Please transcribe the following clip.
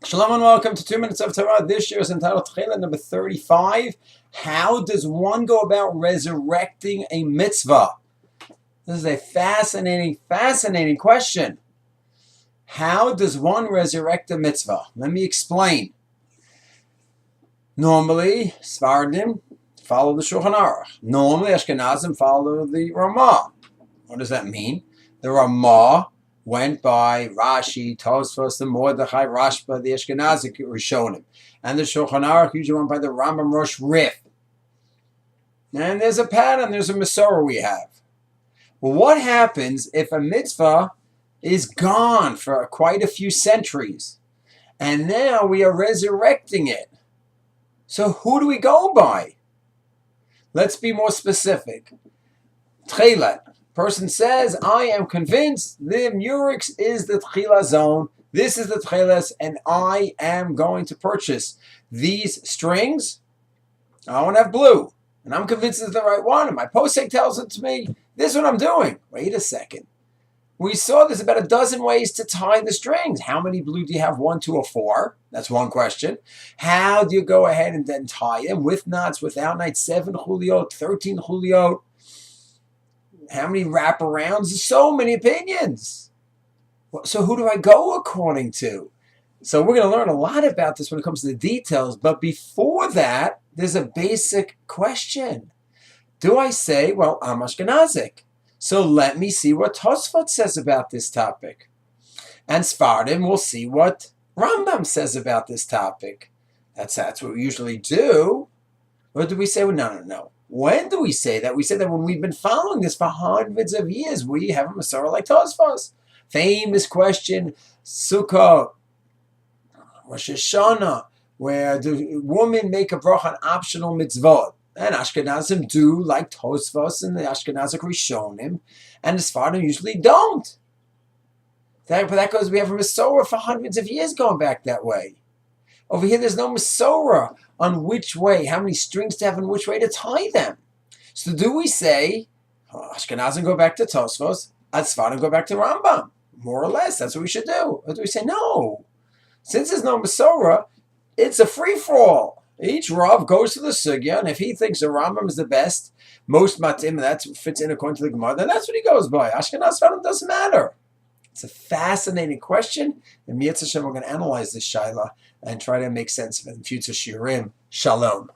Shalom and welcome to 2 Minutes of Torah. This year is entitled Tchelet number 35. How does one go about resurrecting a mitzvah? This is a fascinating question. How does one resurrect a mitzvah? Let me explain. Normally, Sephardim follow the Shulchan Aruch. Normally, Askenazim follow the Ramah. What does that mean? The Ramah went by Rashi, Tosfos, the Mordechai, Rashba, the Askenazi Rishonim. And the Shulchan Aruch usually went by the Rambam Rosh Rif. And there's a pattern, there's a Masorah we have. Well, what happens if a mitzvah is gone for quite a few centuries? And now we are resurrecting it. So who do we go by? Let's be more specific. Tchelet. Person says, I am convinced the Murex is the Tchila zone. This is the Tcheles, and I am going to purchase these strings. I want to have blue. And I'm convinced it's the right one. And my posek tells it to me. This is what I'm doing. Wait a second. We saw there's about a dozen ways to tie the strings. How many blue do you have? 1, 2, or 4? That's one question. How do you go ahead and then tie them? With knots, without knots, 7 chuliot, 13 chuliot. How many wraparounds? So many opinions. So who do I go according to? So we're going to learn a lot about this when it comes to the details. But before that, there's a basic question. Do I say, well, I'm Ashkenazic, so let me see what Tosfot says about this topic. And Sephardim will see what Rambam says about this topic. That's what we usually do. Or do we say, well, no. When do we say that? We say that when we've been following this for hundreds of years, we have a Masorah like Tosfos. Famous question, Sukkah, Rosh Hashanah, where the women make a bracha on optional mitzvot. And Ashkenazim do, like Tosfos and the Ashkenazic Rishonim, and the Sephardim usually don't. But that goes, we have a Masorah for hundreds of years going back that way. Over here, there's no Masorah on which way, how many strings to have and which way to tie them. So do we say, Ashkenazim go back to Tosfos, Sephardim go back to Rambam? More or less, that's what we should do. Or do we say, no? Since there's no Masorah, it's a free-for-all. Each Rav goes to the Sugya, and if he thinks the Rambam is the best, most matim, and that fits in according to the Gemara, then that's what he goes by. Ashkenaz Sephardim doesn't matter. It's a fascinating question, and Mitzvah we're going to analyze this shaila and try to make sense of it in future shiurim. Shalom.